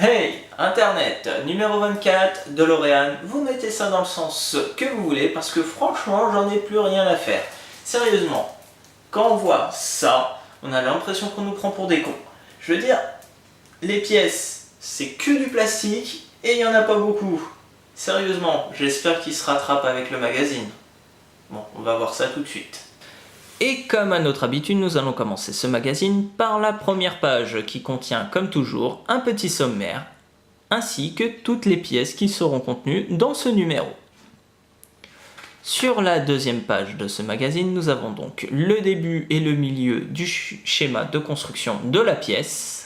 Hey, Internet, numéro 24, DeLorean, vous mettez ça dans le sens que vous voulez parce que franchement, j'en ai plus rien à faire. Sérieusement, quand on voit ça, on a l'impression qu'on nous prend pour des cons. Je veux dire, les pièces, c'est que du plastique et il n'y en a pas beaucoup. Sérieusement, j'espère qu'il se rattrape avec le magazine. Bon, on va voir ça tout de suite. Et comme à notre habitude, nous allons commencer ce magazine par la première page qui contient, comme toujours, un petit sommaire, ainsi que toutes les pièces qui seront contenues dans ce numéro. Sur la deuxième page de ce magazine, nous avons donc le début et le milieu du schéma de construction de la pièce.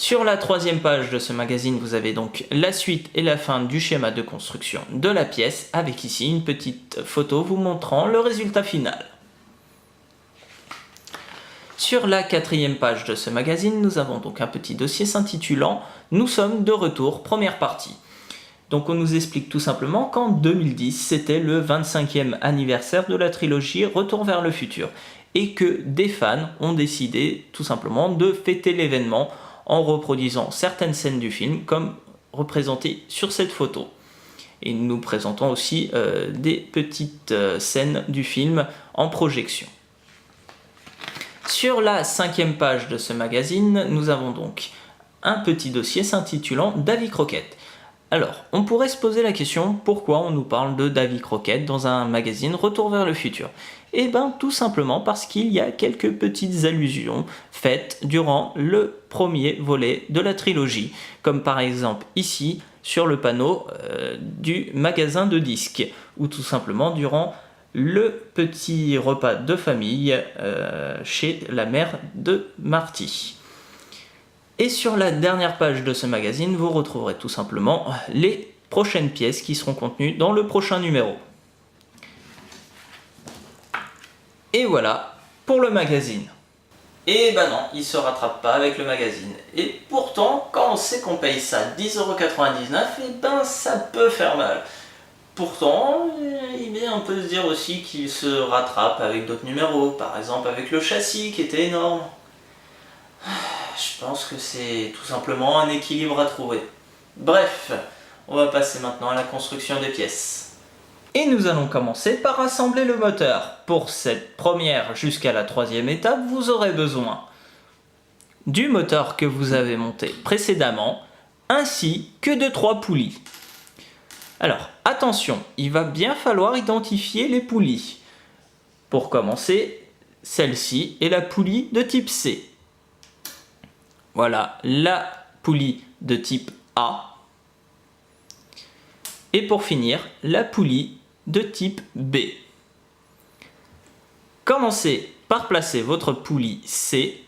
Sur la troisième page de ce magazine, vous avez donc la suite et la fin du schéma de construction de la pièce, avec ici une petite photo vous montrant le résultat final. Sur la quatrième page de ce magazine, nous avons donc un petit dossier s'intitulant « Nous sommes de retour, première partie ». Donc on nous explique tout simplement qu'en 2010, c'était le 25e anniversaire de la trilogie Retour vers le futur, et que des fans ont décidé tout simplement de fêter l'événement en reproduisant certaines scènes du film comme représentées sur cette photo. Et nous présentons aussi des petites scènes du film en projection. Sur la cinquième page de ce magazine, nous avons donc un petit dossier s'intitulant Davy Crockett. Alors, on pourrait se poser la question, pourquoi on nous parle de Davy Crockett dans un magazine Retour vers le futur? Eh bien, tout simplement parce qu'il y a quelques petites allusions faites durant le premier volet de la trilogie, comme par exemple ici, sur le panneau du magasin de disques, ou tout simplement durant le petit repas de famille chez la mère de Marty. Et sur la dernière page de ce magazine, vous retrouverez tout simplement les prochaines pièces qui seront contenues dans le prochain numéro. Et voilà pour le magazine. Et ben non, il se rattrape pas avec le magazine. Et pourtant, quand on sait qu'on paye ça 10,99€, et ben ça peut faire mal. Pourtant, on peut se dire aussi qu'il se rattrape avec d'autres numéros, par exemple avec le châssis qui était énorme. Je pense que c'est tout simplement un équilibre à trouver. Bref, on va passer maintenant à la construction des pièces. Et nous allons commencer par assembler le moteur. Pour cette première jusqu'à la troisième étape, vous aurez besoin du moteur que vous avez monté précédemment, ainsi que de 3 poulies. Alors, attention, il va bien falloir identifier les poulies. Pour commencer, celle-ci est la poulie de type C. Voilà, la poulie de type A. Et pour finir, la poulie de type B. Commencez par placer votre poulie C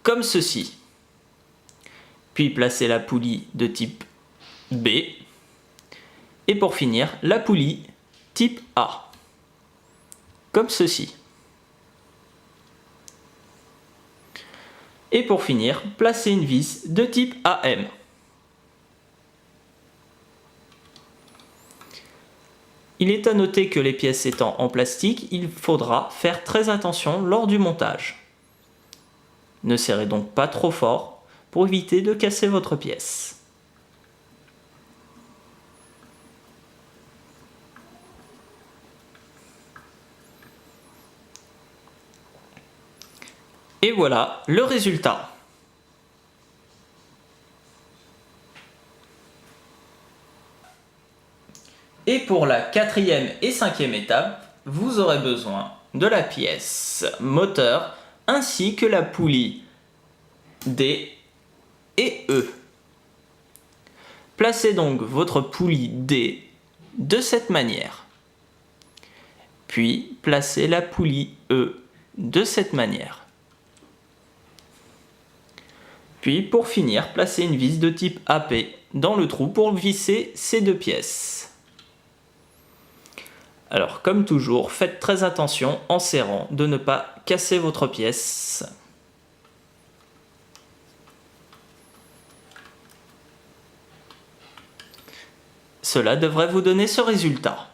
comme ceci. Puis placez la poulie de type B. Et pour finir, la poulie type A. Comme ceci. Et pour finir, placez une vis de type AM. Il est à noter que les pièces étant en plastique, il faudra faire très attention lors du montage. Ne serrez donc pas trop fort pour éviter de casser votre pièce. Et voilà le résultat. Et pour la quatrième et cinquième étape, vous aurez besoin de la pièce moteur ainsi que la poulie D et E. Placez donc votre poulie D de cette manière. Puis placez la poulie E de cette manière. Puis pour finir, placez une vis de type AP dans le trou pour visser ces deux pièces. Alors comme toujours, faites très attention en serrant de ne pas casser votre pièce. Cela devrait vous donner ce résultat.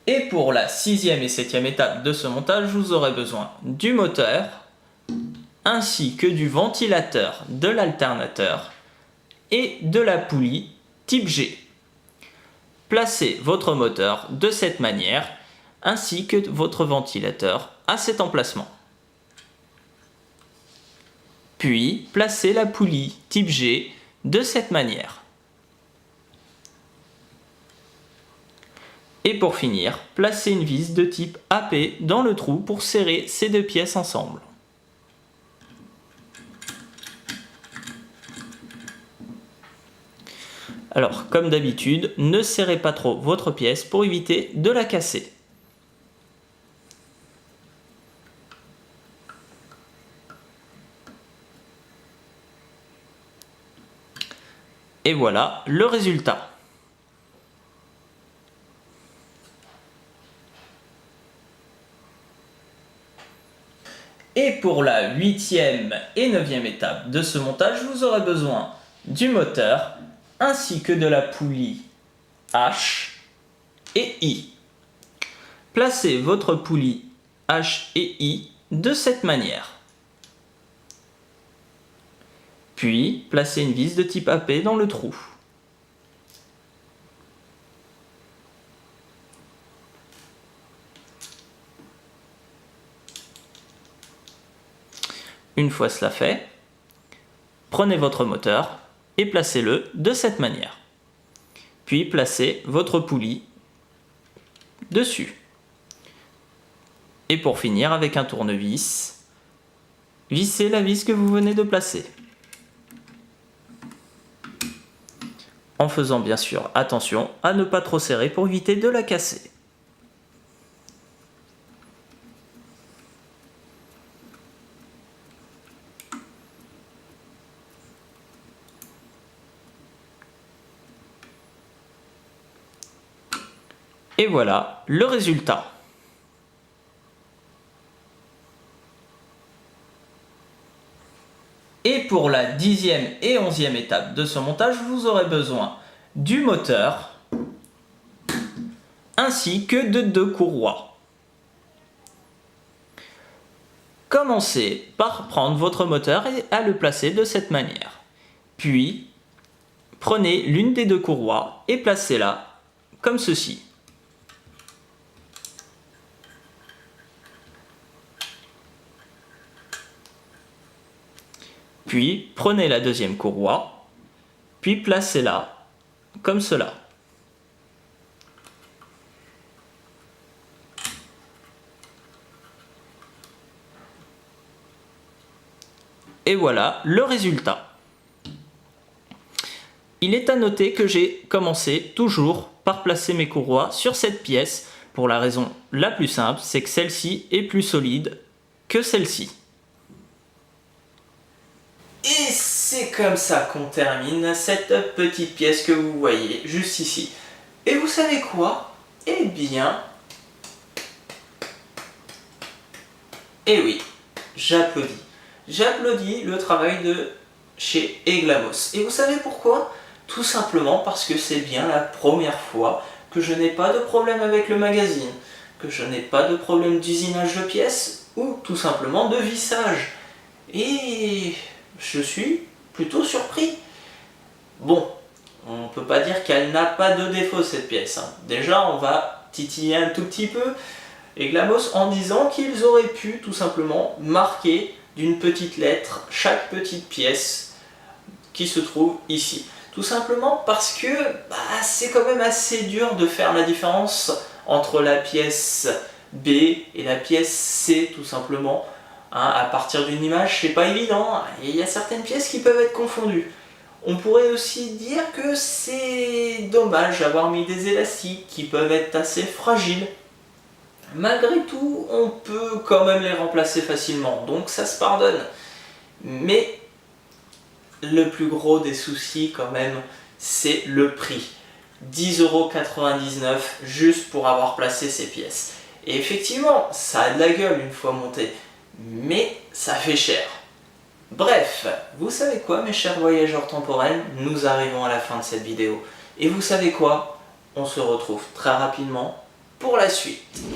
Et pour la 6e et 7e étape de ce montage, vous aurez besoin du moteur, ainsi que du ventilateur de l'alternateur et de la poulie type G. Placez votre moteur de cette manière, ainsi que votre ventilateur à cet emplacement. Puis, placez la poulie type G de cette manière. Et pour finir, placez une vis de type AP dans le trou pour serrer ces deux pièces ensemble. Alors, comme d'habitude, ne serrez pas trop votre pièce pour éviter de la casser. Et voilà le résultat. Et pour la 8e et 9e étape de ce montage, vous aurez besoin du moteur ainsi que de la poulie H et I. Placez votre poulie H et I de cette manière. Puis, placez une vis de type AP dans le trou. Une fois cela fait, prenez votre moteur et placez-le de cette manière. Puis placez votre poulie dessus. Et pour finir, avec un tournevis, vissez la vis que vous venez de placer. En faisant bien sûr attention à ne pas trop serrer pour éviter de la casser. Et voilà le résultat. Et pour la 10e et 11e étape de ce montage, vous aurez besoin du moteur ainsi que de 2 courroies. Commencez par prendre votre moteur et à le placer de cette manière. Puis, prenez l'une des 2 courroies et placez-la comme ceci. Puis, prenez la 2e courroie, puis placez-la comme cela. Et voilà le résultat. Il est à noter que j'ai commencé toujours par placer mes courroies sur cette pièce pour la raison la plus simple, c'est que celle-ci est plus solide que celle-ci. Et c'est comme ça qu'on termine cette petite pièce que vous voyez juste ici. Et vous savez quoi? Eh bien... Eh oui, j'applaudis. J'applaudis le travail de chez Eglamos. Et vous savez pourquoi? Tout simplement parce que c'est bien la première fois que je n'ai pas de problème avec le magazine, que je n'ai pas de problème d'usinage de pièces ou tout simplement de vissage. Et je suis plutôt surpris. Bon, on ne peut pas dire qu'elle n'a pas de défaut cette pièce. Déjà, on va titiller un tout petit peu Eglamos en disant qu'ils auraient pu tout simplement marquer d'une petite lettre chaque petite pièce qui se trouve ici. Tout simplement parce que c'est quand même assez dur de faire la différence entre la pièce B et la pièce C tout simplement. À partir d'une image, c'est pas évident, et il y a certaines pièces qui peuvent être confondues. On pourrait aussi dire que c'est dommage d'avoir mis des élastiques qui peuvent être assez fragiles. Malgré tout, on peut quand même les remplacer facilement, donc ça se pardonne. Mais le plus gros des soucis quand même, c'est le prix. 10,99 € juste pour avoir placé ces pièces. Et effectivement, ça a de la gueule une fois monté, mais ça fait cher. Bref, vous savez quoi mes chers voyageurs temporels, nous arrivons à la fin de cette vidéo. Et vous savez quoi? On se retrouve très rapidement pour la suite.